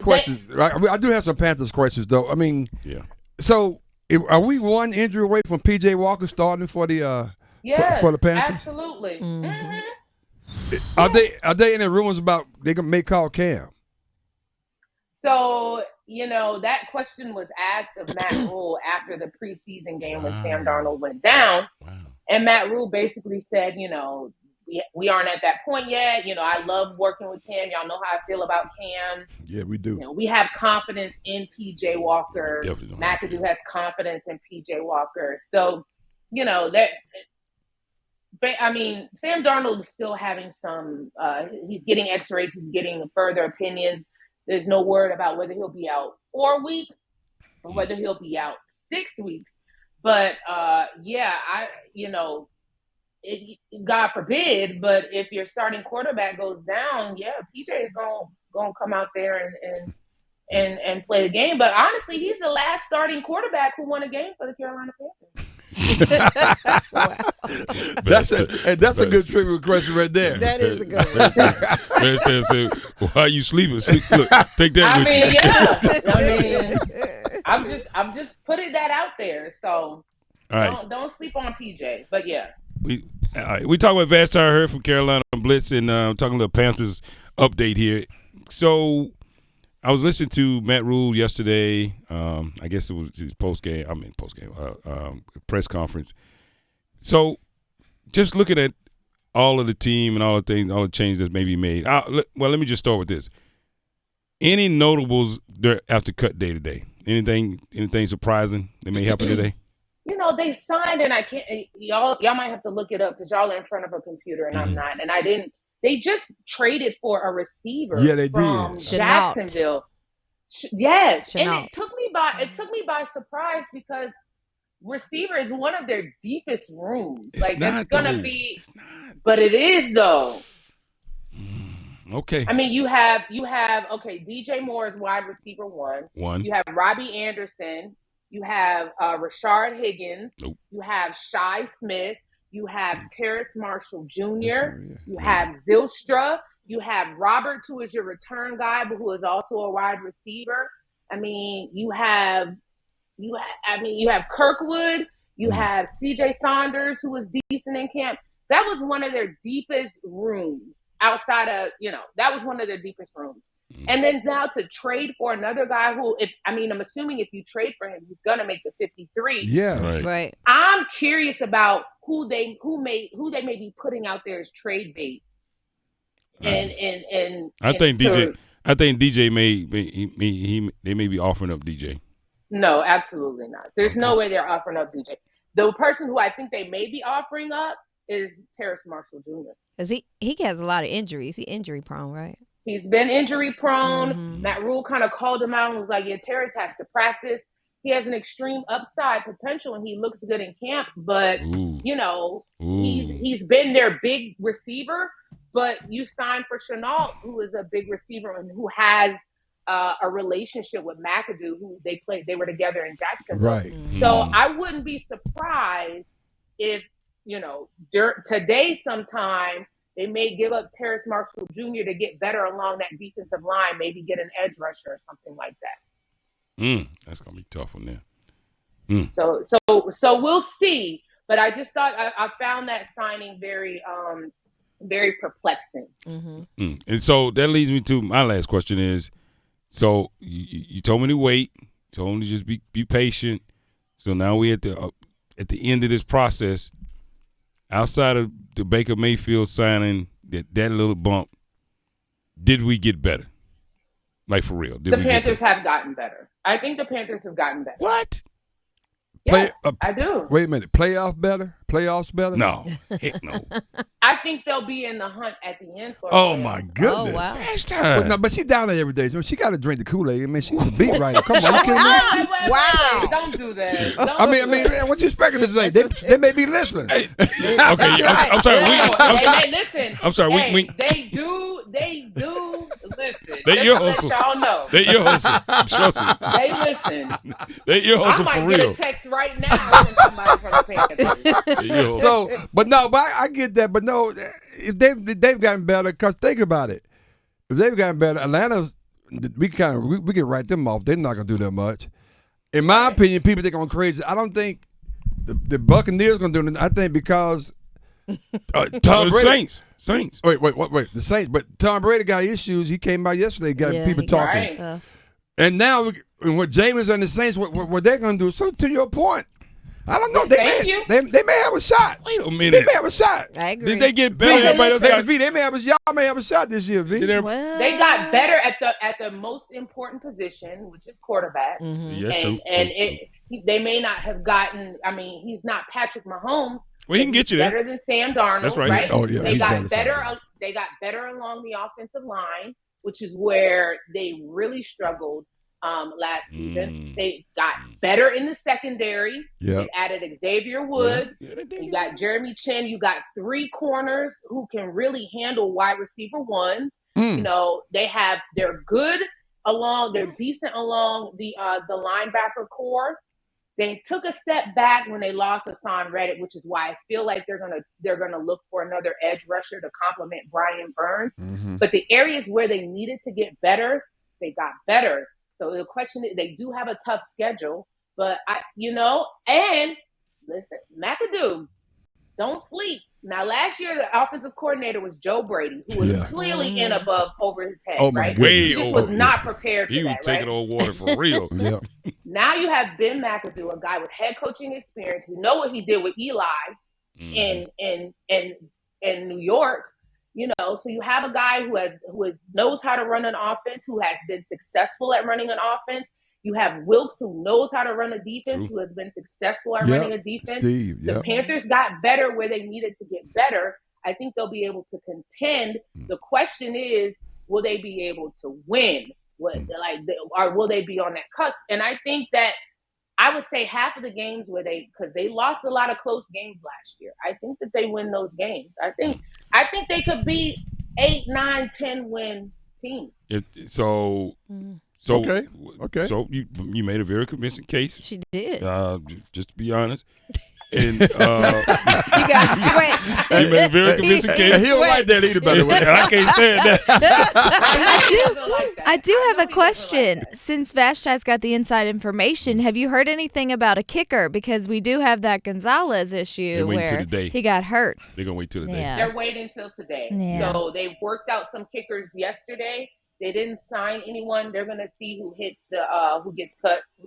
questions. I do have some Panthers questions, though. I mean, so are we one injury away from P.J. Walker starting for the for the Panthers? Absolutely. Are they any rumors about they may call Cam? So, that question was asked of Matt Rule after the preseason game when Sam Darnold went down. Wow. And Matt Rule basically said, we aren't at that point yet. I love working with Cam. Y'all know how I feel about Cam. Yeah, we do. We have confidence in P.J. Walker. McAdoo has confidence in P.J. Walker. So, that – but, I mean, Sam Darnold is still having some he's getting x-rays. He's getting further opinions. There's no word about whether he'll be out 4 weeks or whether he'll be out 6 weeks. But, God forbid, but if your starting quarterback goes down, PJ is going to come out there and play the game. But honestly, he's the last starting quarterback who won a game for the Carolina Panthers. That's a good trivia question right there. That is a good one. Man says, why are you sleeping? Look, take that with you. I'm just putting that out there. So don't sleep on PJ. But we talk about Vashti here from Carolina Blitz and talking about Panthers update here. So I was listening to Matt Rule yesterday. I guess it was his post-game press conference. So just looking at all of the team and all the things, all the changes that may be made. Let me just start with this. Any notables after cut day today? Anything surprising that may happen today? They signed, and I can't. Y'all might have to look it up because y'all are in front of a computer, and I'm not. And I didn't. They just traded for a receiver. Yeah, they from did. Jacksonville. Yes, Chenault. And it took me by surprise because receiver is one of their deepest rooms. It's gonna be, but it is though. Okay. I mean, you have DJ Moore is wide receiver one. You have Robbie Anderson. You have Rashard Higgins. Nope. You have Shi Smith. You have Terrace Marshall Jr. You have Zylstra. You have Roberts, who is your return guy, but who is also a wide receiver. I mean, you have Kirkwood. You have C.J. Saunders, who was decent in camp. That was one of their deepest rooms outside of, that was one of their deepest rooms. And then now to trade for another guy who, I'm assuming if you trade for him, he's gonna make the 53. Yeah, right. I'm curious about who they may be putting out there as trade bait. And I think DJ they may be offering up DJ. No, absolutely not. There's no way they're offering up DJ. The person who I think they may be offering up is Terrace Marshall Jr. Because he has a lot of injuries. He's injury prone, right? He's been injury prone. Mm-hmm. Matt Rule kind of called him out and was like, Terrace has to practice. He has an extreme upside potential and he looks good in camp, but he's been their big receiver, but you signed for Chenault, who is a big receiver and who has a relationship with McAdoo, who they were together in Jacksonville. Right. So I wouldn't be surprised if, today sometime they may give up Terrace Marshall Jr. to get better along that defensive line, maybe get an edge rusher or something like that. That's gonna be tough on them. So we'll see. But I just thought I found that signing very very perplexing. Mm-hmm. And so that leads me to my last question is, so you told me to wait, told me to just be patient. So now we at the end of this process. Outside of the Baker Mayfield signing, that little bump, did we get better? Like, for real? The Panthers have gotten better. I think the Panthers have gotten better. What? Yes, I do. Wait a minute. Playoffs better? No. Heck no. I think they'll be in the hunt at the end. Oh, my goodness. Oh, wow. Last time. But she's down there every day. So she got to drink the Kool-Aid. I mean, she's a beat writer. Come on. You kidding me? Wow. Don't do that. I mean, what you expecting to say? They may be listening. Okay, I'm sorry. Hey, listen. I'm sorry. They do listen. They your hustle. Y'all know. They your hustle. Trust me. They listen. They your hustle for I might real. get a text right now from somebody from the Panthers. So, but I get that. But no, if they've gotten better, because think about it. If they've gotten better, Atlanta's we can write them off. They're not gonna do that much. In my opinion, people think I'm crazy. I don't think the Buccaneers gonna do anything. I think because Tom Brady, Saints. Wait. The Saints, but Tom Brady got issues. He came out yesterday, got people talking. Right. And now, what Jameis and the Saints, what they're gonna do? So to your point, I don't know. They may have a shot. Wait a minute. They may have a shot. I agree. Did they get better? Everybody else got. They may have y'all may have a shot this year. V. They got better at the most important position, which is quarterback. Mm-hmm. Yes, true. They may not have gotten. I mean, he's not Patrick Mahomes. Well, he can get you there. Better than Sam Darnold. That's right. Right? Oh yeah. They got better. They got better along the offensive line, which is where they really struggled last season. They got better in the secondary. Yeah. They added Xavier Woods. Yeah, You got Jeremy Chin. You got 3 corners who can really handle wide receiver ones. You know, they're good along. They're decent along the linebacker core. They took a step back when they lost Hassan Reddick, which is why I feel like they're gonna look for another edge rusher to complement Brian Burns. Mm-hmm. But the areas where they needed to get better, they got better. So the question is, they do have a tough schedule, but and listen, McAdoo, don't sleep. Now, last year, the offensive coordinator was Joe Brady, who was clearly in above over his head. Oh, my right? goodness. He just was not prepared for He was that, taking right? old water for real. Yeah. Now you have Ben McAdoo, a guy with head coaching experience. We know what he did with Eli in New York. So you have a guy who knows how to run an offense, who has been successful at running an offense. You have Wilkes, who knows how to run a defense, who has been successful at running a defense. Steve, The Panthers got better where they needed to get better. I think they'll be able to contend. The question is, will they be able to win? Or will they be on that cusp? And I think that I would say half of the games because they lost a lot of close games last year. I think that they win those games. I think they could be 8, 9, 10 win team. Okay. So you made a very convincing case. She did. Just to be honest. And You got to sweat. you made a very convincing case. He don't like that either, by the way. And I can't stand that. I do have a question. Since Vashti's got the inside information, have you heard anything about a kicker? Because we do have that Gonzalez issue where he got hurt. They're gonna wait till the day. Yeah. They're waiting till today. Yeah. So they worked out some kickers yesterday. They didn't sign anyone. They're gonna see who gets cut, who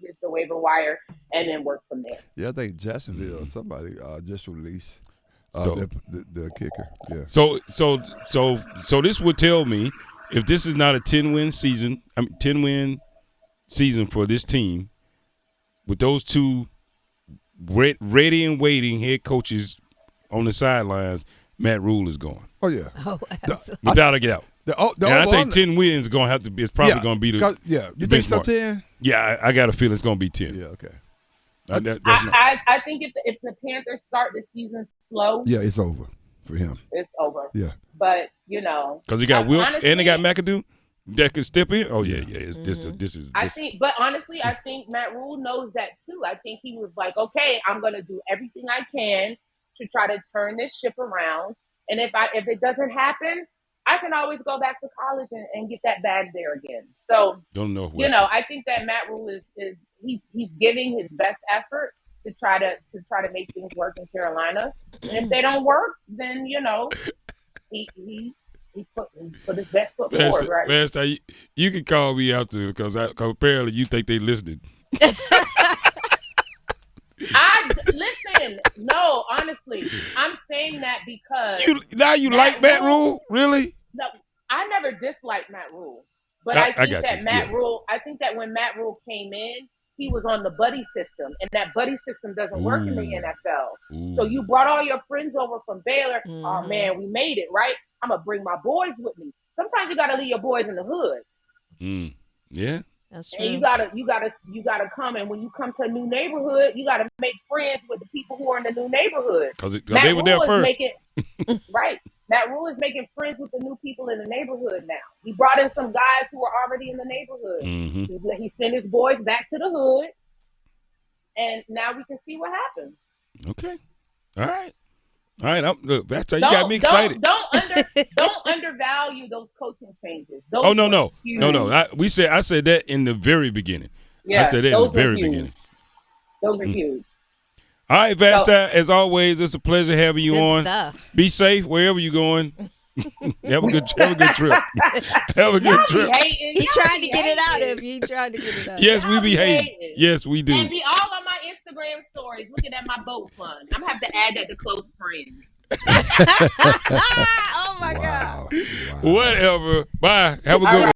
gets the waiver wire, and then work from there. Yeah, I think Jacksonville somebody just released the kicker. Yeah. So this would tell me if this is not a 10-win season for this team, with those two ready and waiting head coaches on the sidelines, Matt Rule is gone. Oh yeah. Oh, absolutely. Without a doubt. And I think 10 wins is going to have to be. It's probably going to be the. Yeah, you the think so? benchmark. 10? Yeah, I got a feeling it's going to be 10. Yeah, okay. I think if the Panthers start the season slow, yeah, it's over for him. It's over. Yeah, but because they got Wilkes and they got McAdoo that could step in. Oh yeah. This is. I think Matt Rule knows that too. I think he was like, okay, I'm going to do everything I can to try to turn this ship around, and if it doesn't happen, I can always go back to college and get that bag there again. So don't know. I think that Matt Rule is he's giving his best effort to try to make things work in Carolina. And if they don't work, then he put his best foot forward. Right? Vashti, you can call me out there because apparently you think they listening. Listen. No, honestly, I'm saying that because you like Matt Rule, really? No, I never disliked Matt Rule, but I think that Matt Rule. I think that when Matt Rule came in, he was on the buddy system, and that buddy system doesn't work in the NFL. So you brought all your friends over from Baylor. Oh man, we made it, right? I'm gonna bring my boys with me. Sometimes you gotta leave your boys in the hood. Yeah. That's true. And you gotta come, and when you come to a new neighborhood, you gotta make friends with the people who are in the new neighborhood. Because they were there first. Right. Matt Rule is making friends with the new people in the neighborhood now. He brought in some guys who are already in the neighborhood. Mm-hmm. He sent his boys back to the hood, and now we can see what happens. Okay. All All right, look, Vashti, you got me excited. Don't undervalue those coaching changes. Those no. I said that in the very beginning. Yeah, I said that in the very beginning. Those are huge. All right, Vashti, as always, it's a pleasure having you on. Stuff. Be safe wherever you're going. Have a good trip. Have a good trip. He trying to get it out of you. He trying to get it out. Yes, we be hating. Yes, we do. And be all on my Instagram stories looking at my boat fund. I'm gonna have to add that to close friends. Oh my God. Whatever. Bye. Have a good one.